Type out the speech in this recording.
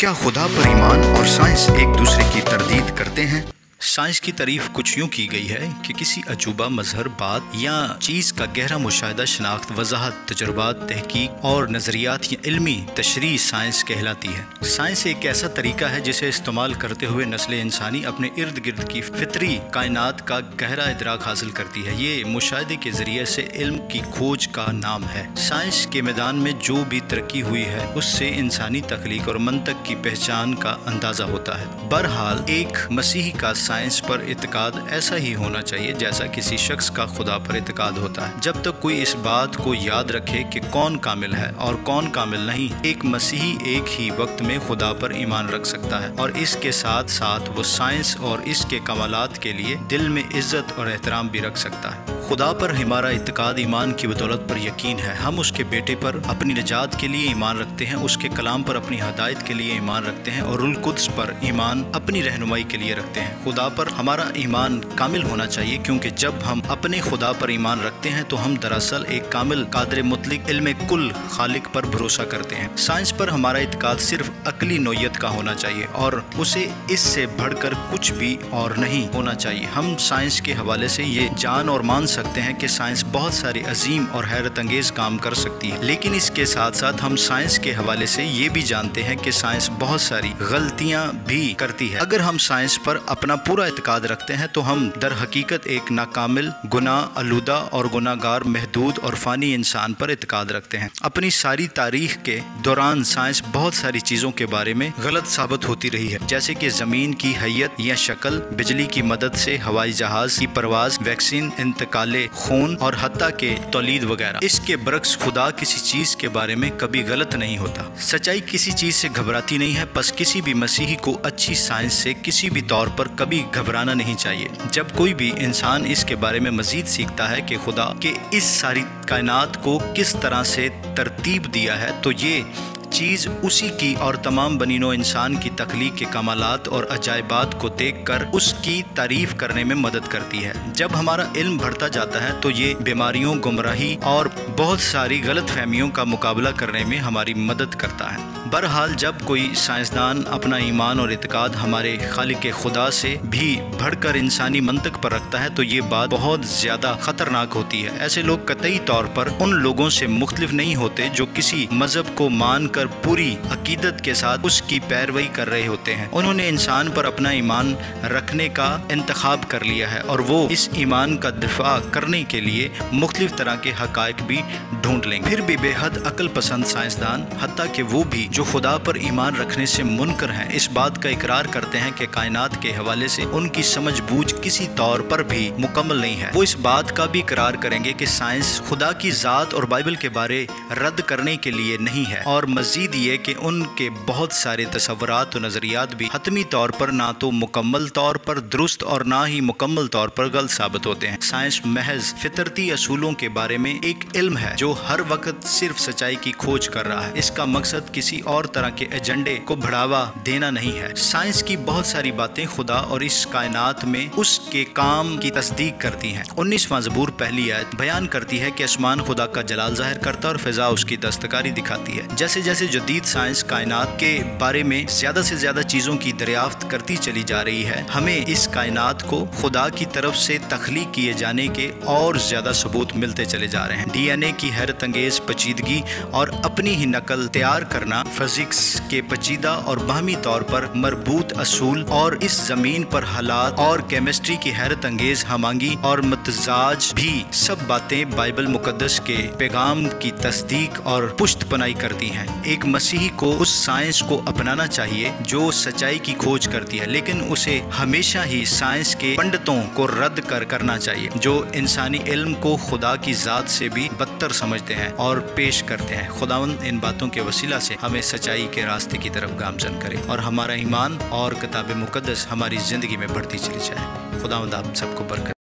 क्या खुदा पर ईमान और साइंस एक दूसरे की तरदीद करते हैं? साइंस की तारीफ कुछ यूँ की गई है कि किसी अजूबा मजहर बात या चीज़ का गहरा मुशाहिदा, शनाख्त, वजाहत, तजुर्बात, तहकीक और नज़रियात या इल्मी तशरीह साइंस कहलाती है। साइंस एक ऐसा तरीका है जिसे इस्तेमाल करते हुए नस्ल इंसानी अपने इर्द गिर्द की फितरी कायनात का गहरा इदराक हासिल करती है। ये मुशाहिदे के ज़रिए से इल्म की खोज का नाम है। साइंस के मैदान में जो भी तरक्की हुई है उससे इंसानी तख्लीक और मंतक की पहचान का अंदाज़ा होता है। बहरहाल एक मसीही का साइंस पर इत्काद ऐसा ही होना चाहिए जैसा किसी शख्स का खुदा पर इत्काद होता है। जब तक कोई इस बात को याद रखे कि कौन कामिल है और कौन कामिल नहीं, एक मसीही एक ही वक्त में खुदा पर ईमान रख सकता है और इसके साथ साथ वो साइंस और इसके कमालात के लिए दिल में इज्जत और एहतराम भी रख सकता है। खुदा पर हमारा इत्काद ईमान की बदौलत पर यकीन है। हम उसके बेटे पर अपनी निजात के लिए ईमान रखते हैं, उसके कलाम पर अपनी हदायत के लिए ईमान रखते हैं और रुल कुद्स पर ईमान अपनी रहनुमाई के लिए रखते हैं। खुदा पर हमारा ईमान कामिल होना चाहिए, क्योंकि जब हम अपने खुदा पर ईमान रखते हैं तो हम दरअसल एक कामिल कादिर मुतलिक इल्म कुल खालिक पर भरोसा करते हैं। साइंस पर हमारा इत्काद सिर्फ अकली नोयत का होना चाहिए और उसे इससे बढ़कर कुछ भी और नहीं होना चाहिए। हम साइंस के हवाले से ये जान और मान सकते हैं कि साइंस बहुत सारे अजीम और हैरत अंगेज काम कर सकती है, लेकिन इसके साथ साथ हम साइंस के हवाले से ये भी जानते हैं कि साइंस बहुत सारी गलतियां भी करती है। अगर हम साइंस पर अपना पूरा इत्काद रखते हैं तो हम दर हकीकत एक नाकामिल, गुनाह आलूदा और गुनाहगार, महदूद और फानी इंसान पर इत्काद रखते हैं। अपनी सारी तारीख के दौरान साइंस बहुत सारी चीज़ों के बारे में गलत साबित होती रही है, जैसे कि ज़मीन की हैयत या शक्ल, बिजली की मदद से हवाई जहाज की परवाज, वैक्सीन, इंतकाले खून और हत्ता के तौलीद वगैरह। इसके बरक्स खुदा किसी चीज़ के बारे में कभी गलत नहीं होता। सच्चाई किसी चीज़ से घबराती नहीं है, बस किसी भी मसीही को अच्छी साइंस से किसी भी तौर पर कभी घबराना नहीं चाहिए। जब कोई भी इंसान इसके बारे में मजीद सीखता है कि खुदा के इस सारी कायनात को किस तरह से तरतीब दिया है, तो ये चीज़ उसी की और तमाम बनीनो इंसान की तख्लीक के कमालात और अजायबात को देखकर उसकी तारीफ करने में मदद करती है। जब हमारा इल्म बढ़ता जाता है तो ये बीमारियों, गुमराही और बहुत सारी गलत फहमियों का मुकाबला करने में हमारी मदद करता है। बहरहाल जब कोई साइंसदान अपना ईमान और इत्काद हमारे खालिक खुदा से भी बढ़कर इंसानी मंतक पर रखता है तो ये बात बहुत ज़्यादा ख़तरनाक होती है। ऐसे लोग कतई तौर पर उन लोगों से मुख्तलिफ नहीं होते जो किसी मजहब को मान कर पूरी अकीदत के साथ उसकी पैरवी कर रहे होते हैं। उन्होंने इंसान पर अपना ईमान रखने का इंतखाब कर लिया है और वो इस ईमान का दिफा करने के लिए मुख्तलिफ तरह के हकायक भी ढूंढ लेंगे। फिर भी बेहद अक्ल पसंद साइंसदान, हत्ता कि वो भी जो खुदा पर ईमान रखने से मुनकर हैं, इस बात का इकरार करते हैं कि कायनात के हवाले से उनकी समझ बूझ किसी तौर पर भी मुकम्मल नहीं है। वो इस बात का भी इकरार करेंगे कि साइंस खुदा की ज़ात और बाइबल के बारे रद्द करने के लिए नहीं है, और मजीद ये कि उनके बहुत सारे तसव्वुरात और नज़रियात भी हतमी तौर पर ना तो मुकम्मल तौर पर दुरुस्त और ना ही मुकम्मल तौर पर गलत साबित होते हैं। साइंस महज फितरती असूलों के बारे में एक इल्म है जो हर वक्त सिर्फ सच्चाई की खोज कर रहा है। इसका मकसद किसी और तरह के एजेंडे को बढ़ावा देना नहीं है। साइंस की बहुत सारी बातें खुदा और इस कायनात में उसके काम की तस्दीक करती हैं। 19वां ज़बूर पहली आयत बयान करती है कि आसमान खुदा का जलाल जाहिर करता और फिजा उसकी दस्तकारी दिखाती है। जैसे जैसे जदीद साइंस कायनात के बारे में ज़्यादा से ज़्यादा चीज़ों की दरियाफ्त करती चली जा रही है, हमें इस कायनात को खुदा की तरफ से तख्लीक किए जाने के और ज़्यादा सबूत मिलते चले जा रहे हैं। DNA की हैरत अंगेज पेचीदगी और अपनी ही नकल तैयार करना, फिजिक्स के पेचीदा और बाहमी तौर पर मरबूत असूल और इस ज़मीन पर हालात और केमिस्ट्री की हैरत अंगेज हमआंगी और मतजाज भी सब बातें बाइबल मुकद्दस के पैगाम की तस्दीक और पुष्ट पनाई करती हैं। एक मसीही को उस साइंस को अपनाना चाहिए जो सच्चाई की खोज करती है, लेकिन उसे हमेशा ही साइंस के पंडितों को रद्द करना चाहिए जो इंसानी इल्म को खुदा की ज़ात से भी बदतर समझते हैं और पेश करते हैं। खुदावंद इन बातों के वसीला से हमें सच्चाई के रास्ते की तरफ गामजन करे और हमारा ईमान और किताब मुकद्दस हमारी ज़िंदगी में बढ़ती चली जाए। खुदावंद आप सबको बरकत